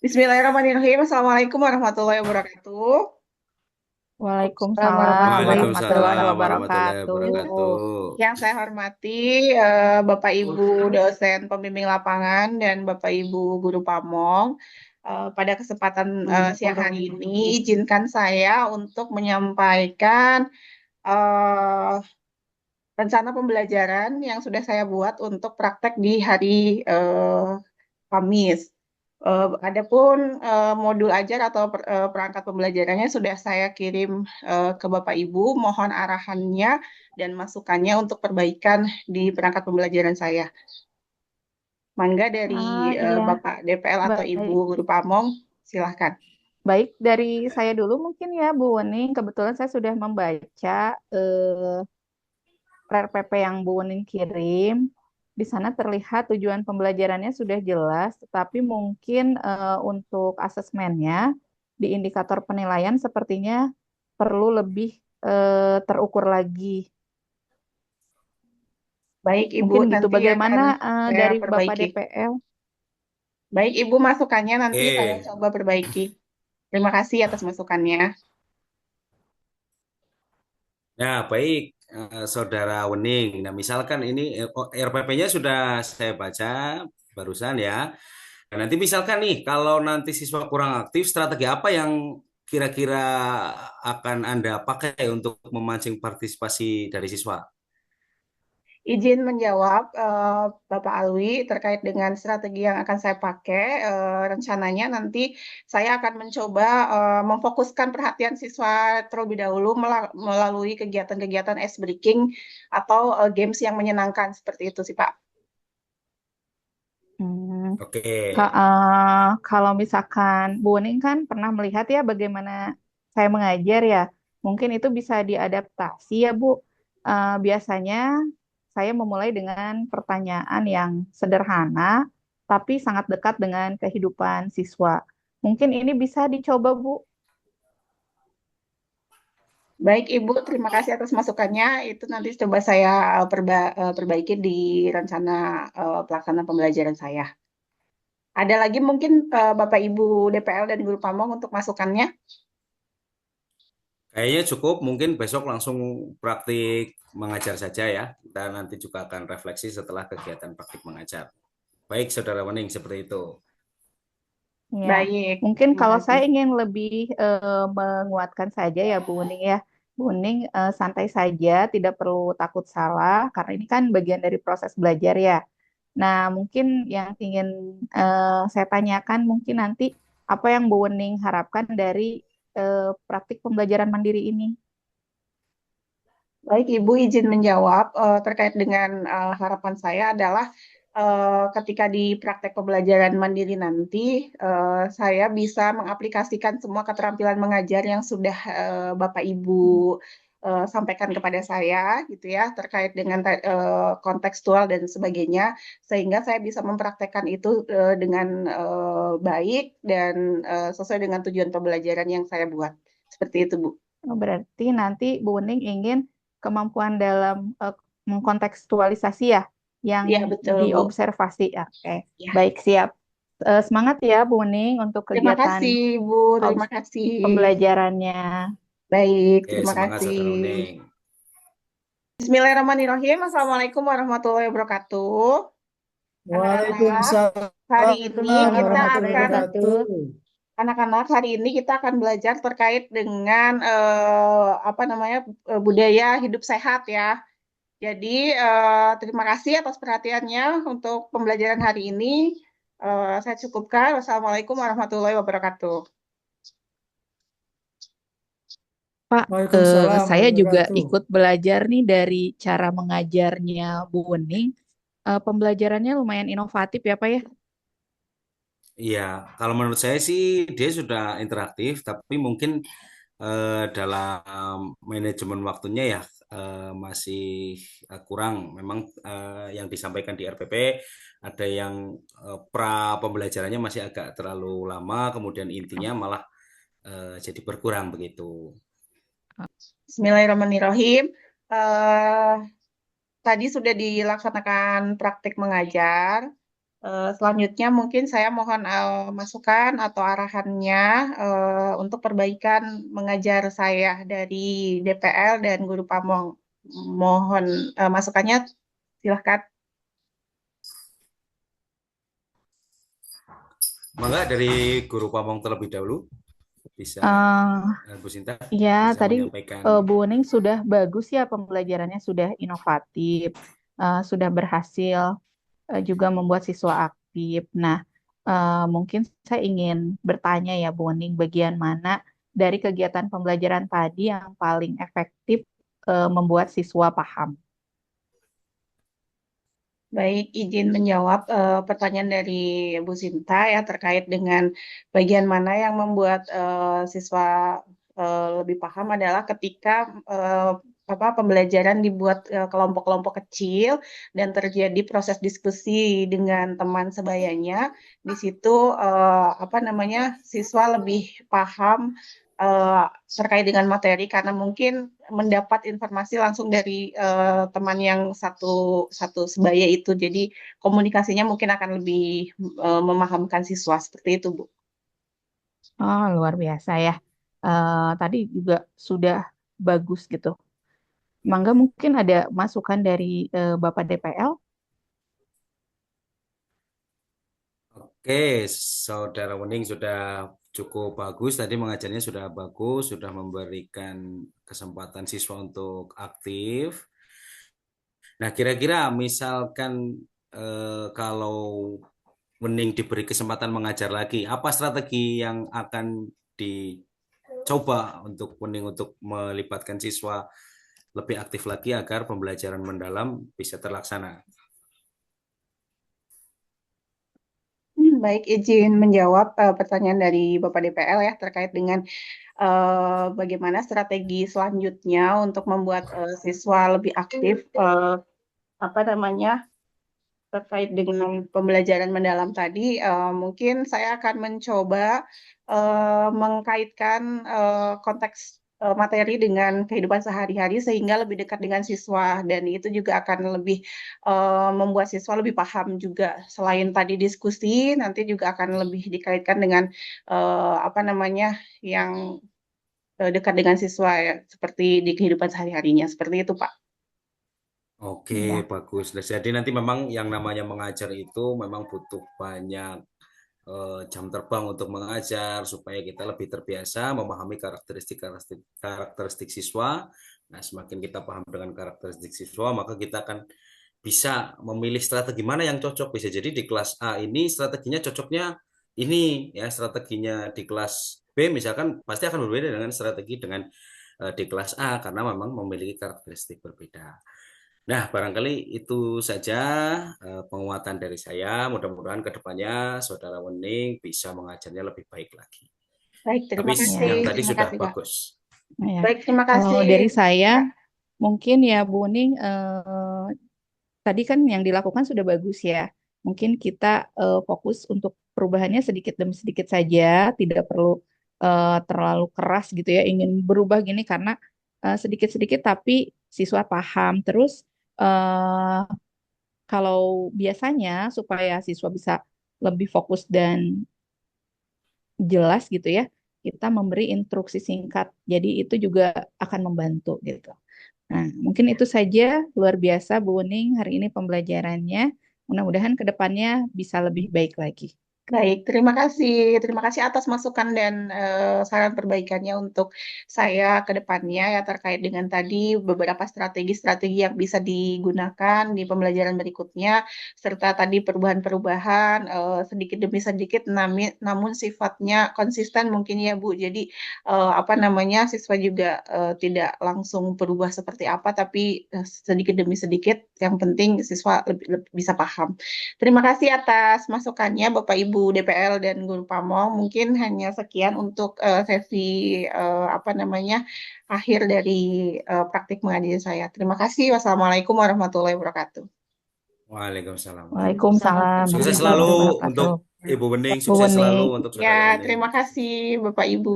Bismillahirrahmanirrahim. Assalamualaikum warahmatullahi wabarakatuh. Waalaikumsalam warahmatullahi Warahmatullahi Waalaikumsalam warahmatullahi wabarakatuh. wabarakatuh. Yang saya hormati Bapak Ibu dosen pembimbing lapangan dan Bapak Ibu guru pamong. Pada kesempatan siang hari ini, izinkan saya untuk menyampaikan eh, rencana pembelajaran yang sudah saya buat untuk praktek di hari Kamis. Adapun modul ajar atau perangkat pembelajarannya sudah saya kirim ke Bapak Ibu. Mohon arahannya dan masukannya untuk perbaikan di perangkat pembelajaran saya. Mangga dari Iya, Bapak DPL atau Ibu baik. Guru Pamong, silahkan. Baik, dari saya dulu mungkin ya, Bu Wening. Kebetulan saya sudah membaca RPP yang Bu Wening kirim. Di sana terlihat tujuan pembelajarannya sudah jelas, tetapi mungkin untuk asesmennya di indikator penilaian sepertinya perlu lebih terukur lagi. Baik, Ibu, Mungkin gitu. nanti akan Bagaimana saya dari Bapak perbaiki. DPL? Baik, Ibu, masukannya nanti saya Oke, coba perbaiki. Terima kasih atas masukannya. ya baik, Saudara Wening. Nah, misalkan ini RPP-nya sudah saya baca barusan ya. Dan nanti misalkan nih, kalau nanti siswa kurang aktif, strategi apa yang kira-kira akan Anda pakai untuk memancing partisipasi dari siswa? Izin menjawab Bapak Alwi terkait dengan strategi yang akan saya pakai. Rencananya nanti saya akan mencoba memfokuskan perhatian siswa terlebih dahulu melalui kegiatan-kegiatan ice breaking atau games yang menyenangkan seperti itu sih Pak. Hmm, Oke, kalau misalkan Bu Ning kan pernah melihat ya bagaimana saya mengajar ya, mungkin itu bisa diadaptasi ya Bu. Biasanya saya memulai dengan pertanyaan yang sederhana, tapi sangat dekat dengan kehidupan siswa. Mungkin ini bisa dicoba Bu. Baik Ibu, terima kasih atas masukannya. Itu nanti coba saya perbaiki di rencana pelaksanaan pembelajaran saya. Ada lagi mungkin Bapak Ibu DPL dan Guru Pamong untuk masukannya? kayaknya cukup. Mungkin besok langsung praktik mengajar saja ya. Kita nanti juga akan refleksi setelah kegiatan praktik mengajar. Baik, Saudara Wening, seperti itu. Ya, Baik, mungkin terima kalau kasih. saya ingin lebih menguatkan saja ya Bu Ning ya. Bu Ning santai saja, tidak perlu takut salah karena ini kan bagian dari proses belajar ya. Nah, mungkin yang ingin saya tanyakan mungkin nanti apa yang Bu Ning harapkan dari praktik pembelajaran mandiri ini? Baik, Ibu izin menjawab terkait dengan harapan saya adalah ketika di praktek pembelajaran mandiri nanti saya bisa mengaplikasikan semua keterampilan mengajar yang sudah Bapak Ibu sampaikan kepada saya gitu ya terkait dengan kontekstual dan sebagainya sehingga saya bisa mempraktekkan itu dengan baik dan sesuai dengan tujuan pembelajaran yang saya buat. Seperti itu, Bu. Oh, berarti nanti Bu Ning ingin kemampuan dalam mengkontekstualisasi ya, yang Iya, betul, Bu. diobservasi. Ya, oke, Ya. baik siap. Semangat ya Bu Ning untuk Terima kegiatan kasih, Bu. Terima obs- kasih. pembelajarannya. Baik, Oke, terima semangat kasih. Saudara Wening. Bismillahirrahmanirrahim. Assalamualaikum warahmatullahi wabarakatuh. Anak-anak, Waalaikumsalam hari ini kita Warahmatullahi akan wabarakatuh. wabarakatuh. anak-anak hari ini kita akan belajar terkait dengan apa namanya budaya hidup sehat ya. Jadi terima kasih atas perhatiannya untuk pembelajaran hari ini. Saya cukupkan. Wassalamualaikum warahmatullahi wabarakatuh. Pak, Waalaikumsalam saya juga wabarakatuh. ikut belajar nih dari cara mengajarnya Bu Wening. Pembelajarannya lumayan inovatif ya Pak ya. Iya, kalau menurut saya sih dia sudah interaktif, tapi mungkin dalam manajemen waktunya ya masih kurang. Memang yang disampaikan di RPP ada yang pra pembelajarannya masih agak terlalu lama, kemudian intinya malah jadi berkurang begitu. Bismillahirrahmanirrahim. Eh, Tadi sudah dilaksanakan praktik mengajar. Selanjutnya mungkin saya mohon masukan atau arahannya untuk perbaikan mengajar saya dari DPL dan Guru Pamong. Mohon masukannya, silahkan. Mangga dari Guru Pamong terlebih dahulu bisa Eh, Bu Sinta Ya, bisa tadi menyampaikan. Bu Wening sudah bagus ya pembelajarannya sudah inovatif, sudah berhasil juga membuat siswa aktif. Nah, mungkin saya ingin bertanya ya Bu Wening, bagian mana dari kegiatan pembelajaran tadi yang paling efektif membuat siswa paham? Baik, izin menjawab pertanyaan dari Bu Sinta ya terkait dengan bagian mana yang membuat siswa lebih paham adalah ketika eh, pembelajaran dibuat kelompok-kelompok kecil dan terjadi proses diskusi dengan teman sebayanya. Di situ siswa lebih paham eh, terkait dengan materi karena mungkin mendapat informasi langsung dari teman yang satu satu sebaya itu. Jadi komunikasinya mungkin akan lebih memahamkan siswa seperti itu, Bu. Oh, luar biasa ya. Tadi juga sudah bagus gitu. Mangga mungkin ada masukan dari Bapak DPL? Oke, Saudara Wening sudah cukup bagus. Tadi mengajarnya sudah bagus, sudah memberikan kesempatan siswa untuk aktif. Nah, kira-kira misalkan kalau Wening diberi kesempatan mengajar lagi, apa strategi yang akan dicoba untuk Wening untuk melibatkan siswa lebih aktif lagi agar pembelajaran mendalam bisa terlaksana? Baik, izin menjawab pertanyaan dari Bapak DPL ya terkait dengan bagaimana strategi selanjutnya untuk membuat siswa lebih aktif apa namanya terkait dengan pembelajaran mendalam tadi, mungkin saya akan mencoba mengkaitkan konteks materi dengan kehidupan sehari-hari sehingga lebih dekat dengan siswa dan itu juga akan lebih membuat siswa lebih paham juga. Selain tadi diskusi, nanti juga akan lebih dikaitkan dengan yang dekat dengan siswa ya, seperti di kehidupan sehari-harinya. Seperti itu, Pak. Oke, Ya. bagus. Nah, jadi nanti memang yang namanya mengajar itu memang butuh banyak jam terbang untuk mengajar supaya kita lebih terbiasa memahami karakteristik karakteristik siswa. Nah, semakin kita paham dengan karakteristik siswa, maka kita akan bisa memilih strategi mana yang cocok. Bisa jadi di kelas A ini strateginya cocoknya ini ya, strateginya di kelas B misalkan pasti akan berbeda dengan strategi dengan di kelas A karena memang memiliki karakteristik berbeda. Nah, barangkali itu saja penguatan dari saya. Mudah-mudahan ke depannya Saudara Wening bisa mengajarnya lebih baik lagi. Baik, Tapi terima kasih. yang tadi Terima sudah kasih, Pak. bagus. Ya. Baik, terima Kalau kasih. dari saya, mungkin ya Bu Ning, tadi kan yang dilakukan sudah bagus ya. Mungkin kita fokus untuk perubahannya sedikit demi sedikit saja, tidak perlu terlalu keras gitu ya, ingin berubah gini karena sedikit-sedikit tapi siswa paham. Terus eh, kalau biasanya supaya siswa bisa lebih fokus dan jelas gitu ya, kita memberi instruksi singkat. Jadi itu juga akan membantu gitu. Nah, mungkin itu saja luar biasa Bu Uning hari ini pembelajarannya. Mudah-mudahan ke depannya bisa lebih baik lagi. Baik, terima kasih. Terima kasih atas masukan dan saran perbaikannya untuk saya ke depannya ya terkait dengan tadi beberapa strategi-strategi yang bisa digunakan di pembelajaran berikutnya serta tadi perubahan-perubahan sedikit demi sedikit namun sifatnya konsisten mungkin ya Bu. Jadi siswa juga tidak langsung berubah seperti apa tapi sedikit demi sedikit yang penting siswa lebih bisa paham. Terima kasih atas masukannya Bapak Ibu DPL dan Guru Pamong. Mungkin hanya sekian untuk sesi akhir dari praktik mengajar saya. Terima kasih. Wassalamualaikum warahmatullahi wabarakatuh. Waalaikumsalam warahmatullahi wabarakatuh. Waalaikumsalam Sukses selalu warahmatullahi untuk wabarakatuh. Ibu Bening, Bu sukses selalu Uning. untuk Ya, Saudara Wening. terima kasih Bapak Ibu.